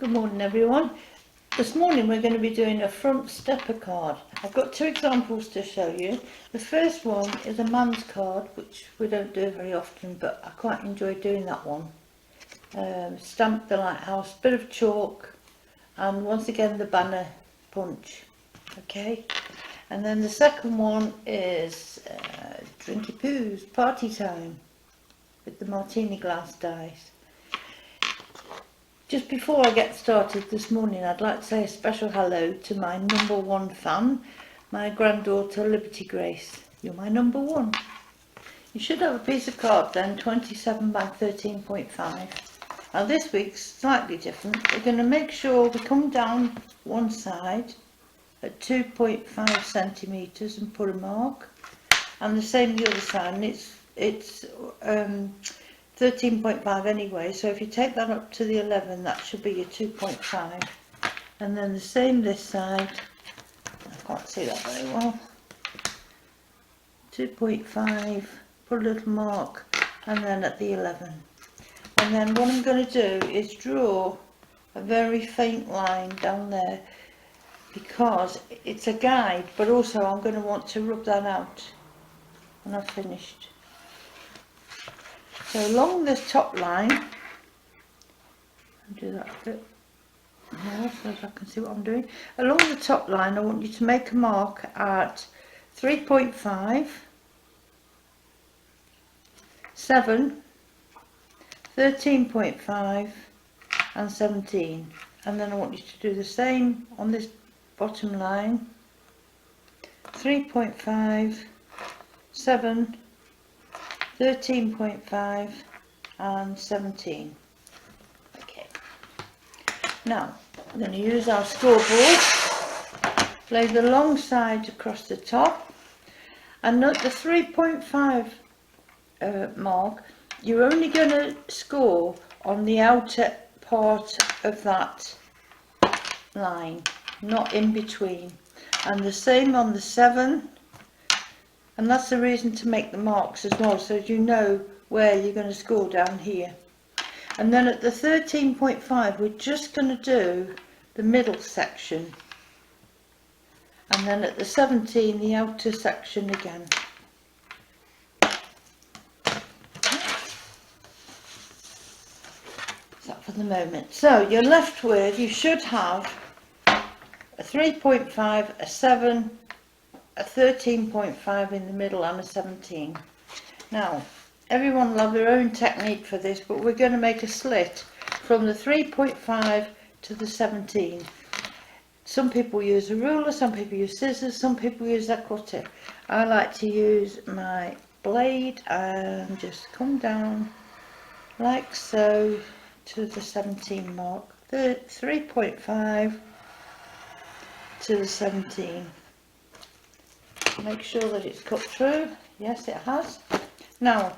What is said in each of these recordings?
Good morning everyone. This morning we're going to be doing a front stepper card. I've got two examples to show you. The first one is a man's card, which we don't do very often, but I quite enjoy doing that one. Stamp the lighthouse, bit of chalk, and once again the banner punch. Okay, and then the second one is Drinky Poo's Party Time with the martini glass dice. Just before I get started this morning, I'd like to say a special hello to my number one fan, my granddaughter Liberty Grace. You're my number one. You should have a piece of card then, 27 by 13.5. Now this week's slightly different. We're going to make sure we come down one side at 2.5 centimetres and put a mark, and the same the other side, and it's 13.5 anyway, so if you take that up to the 11, that should be your 2.5. And then the same this side, I can't see that very well, 2.5, put a little mark, and then at the 11. And then what I'm going to do is draw a very faint line down there, because it's a guide, but also I'm going to want to rub that out when I've finished. So along this top line, I'll do that a bit more so that I can see what I'm doing. Along the top line I want you to make a mark at 3.5, 7, 13.5 and 17. And then I want you to do the same on this bottom line, 3.5, 7, 13.5 and 17. Okay, now I'm going to use our scoreboard, lay the long side across the top, and note the 3.5 mark, you're only going to score on the outer part of that line, not in between. And the same on the 7. And that's the reason to make the marks as well, so you know where you're going to score down here. And then at the 13.5 we're just going to do the middle section, and then at the 17 the outer section again. That for the moment. So you're left with, you should have a 3.5, a 7, a 13.5 in the middle and a 17. Now everyone will have their own technique for this, but we're going to make a slit from the 3.5 to the 17. Some people use a ruler, some people use scissors, some people use their cutter. I like to use my blade and just come down like so to the 17 mark, the 3.5 to the 17. Make sure that it's cut through. Yes, it has. Now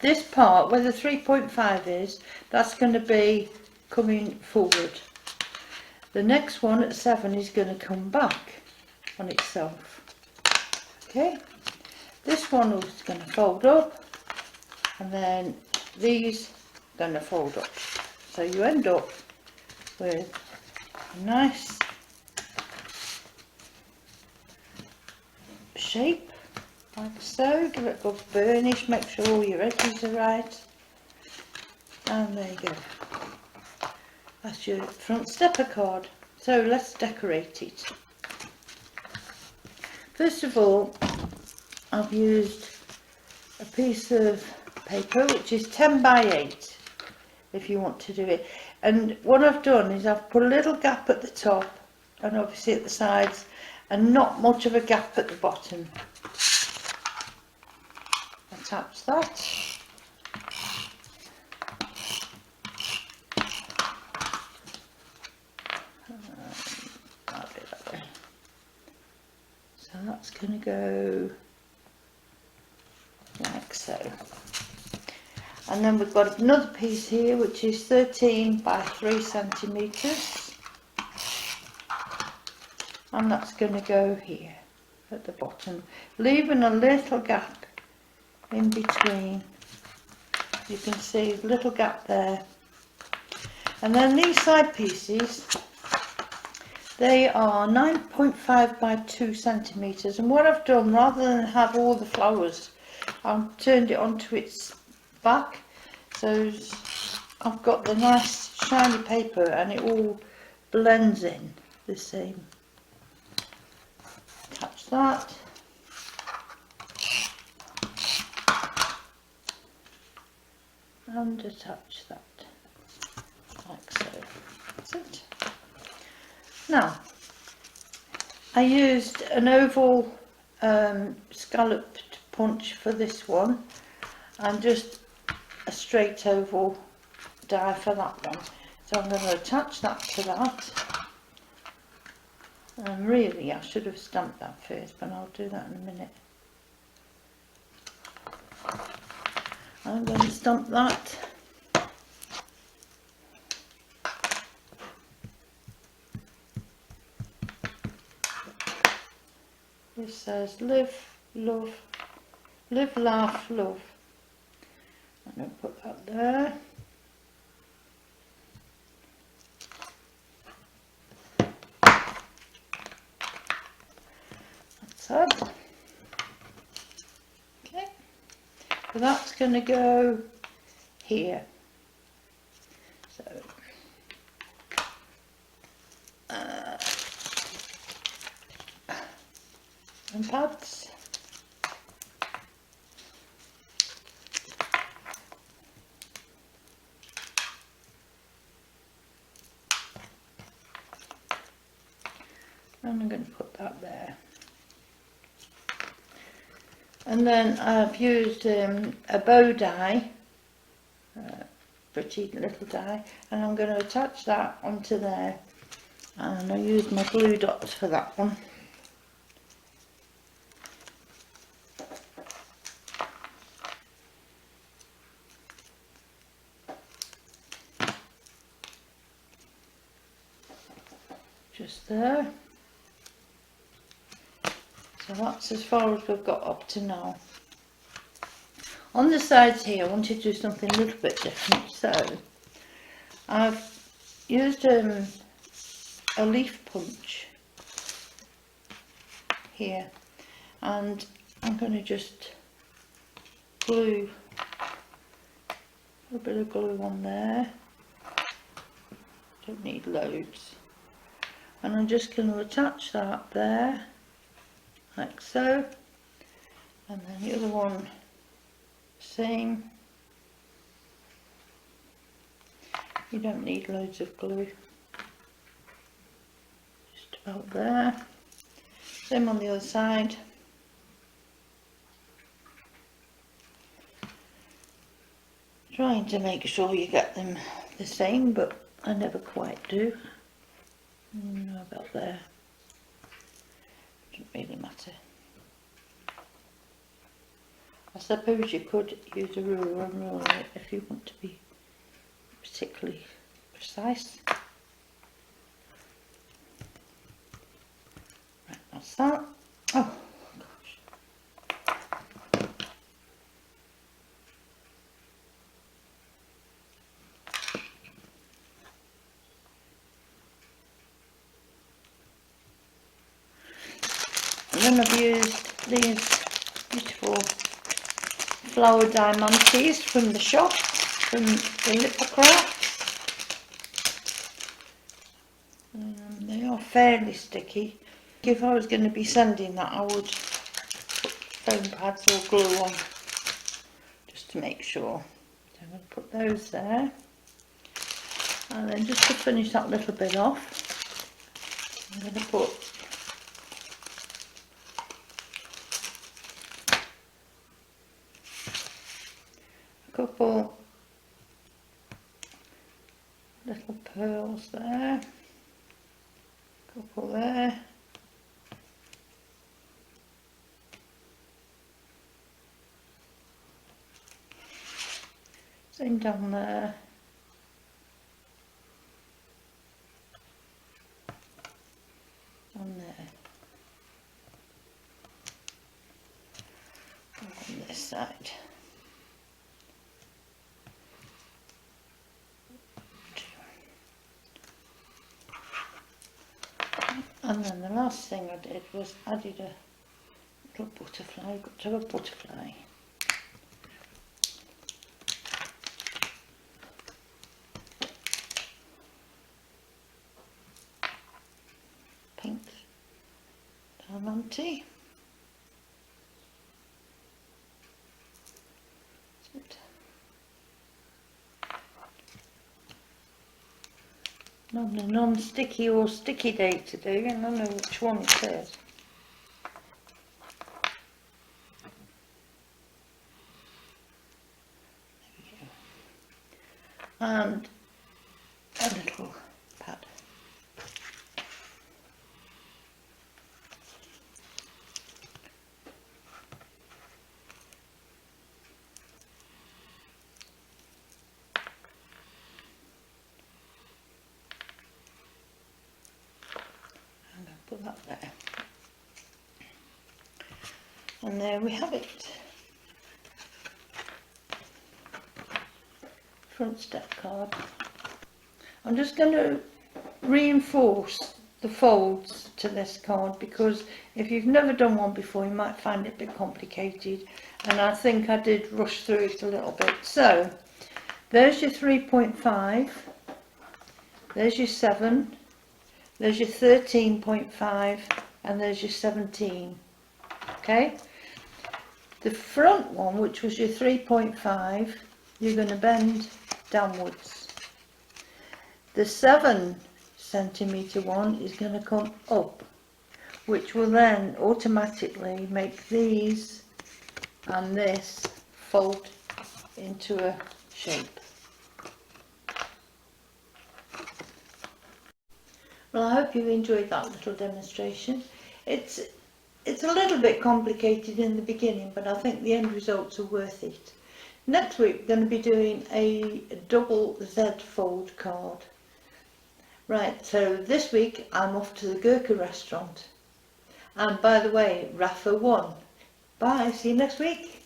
this part where the 3.5 is, that's going to be coming forward. The next one at 7 is going to come back on itself. Okay, this one is going to fold up, and then these are going to fold up, so you end up with a nice shape like so. Give it a good burnish, make sure all your edges are right, and there you go. That's your front stepper card. So let's decorate it. First of all, I've used a piece of paper which is 10 by 8 if you want to do it, and what I've done is I've put a little gap at the top and obviously at the sides, and not much of a gap at the bottom. Attach that. I'll do that way. So that's going to go like so. And then we've got another piece here which is 13 by 3 centimetres. And that's going to go here at the bottom, leaving a little gap in between. You can see a little gap there. And then these side pieces, they are 9.5 by 2 centimetres, and what I've done, rather than have all the flowers, I've turned it onto its back, so I've got the nice shiny paper and it all blends in the same. Attach that. And attach that, like so. That's it. Now, I used an oval scalloped punch for this one, and just a straight oval die for that one. So I'm going to attach that to that. And really, I should have stamped that first, but I'll do that in a minute. I'm going to stamp that. This says live, love, live, laugh, love. I'm going to put that there. That's it. Okay. So that's going to go here. So and pads. And I'm going to put that there. And then I've used a bow die, pretty little die, and I'm going to attach that onto there. And I use my glue dots for that one. Just there. So that's as far as we've got up to now. On the sides here, I want to do something a little bit different. So I've used a leaf punch here, and I'm going to just glue a bit of glue on there. Don't need loads. And I'm just going to attach that there, like so, and then the other one, same. You don't need loads of glue, just about there. Same on the other side. Trying to make sure you get them the same, but I never quite do. No, about there. Doesn't really matter. I suppose you could use a ruler and roll it if you want to be particularly precise. Right, that's that. Oh gosh. And then I've used these beautiful flower diamantes from the shop, from the Lithocraft. They are fairly sticky. If I was going to be sending that, I would put foam pads or glue on, just to make sure. So I'm going to put those there. And then just to finish that little bit off, I'm going to put a couple little pearls there, couple there, same down there, on there, and on this side. And then the last thing I did was added a little butterfly. You've got to have a butterfly. Pink diamante. Non-sticky or sticky date to do, and I don't know which one it is. And a little pad. I'm going to put that there. And there we have it. Front step card. I'm just going to reinforce the folds to this card, because if you've never done one before you might find it a bit complicated, and I think I did rush through it a little bit. So there's your 3.5, there's your 7, there's your 13.5, and there's your 17. Okay, the front one, which was your 3.5, you're going to bend downwards. The 7cm one is going to come up, which will then automatically make these and this fold into a shape. Well, I hope you've enjoyed that little demonstration. It's a little bit complicated in the beginning, but I think the end results are worth it. Next week we're going to be doing a double Z fold card. Right, so this week I'm off to the Gurkha restaurant. And by the way, Rafa won. Bye, see you next week.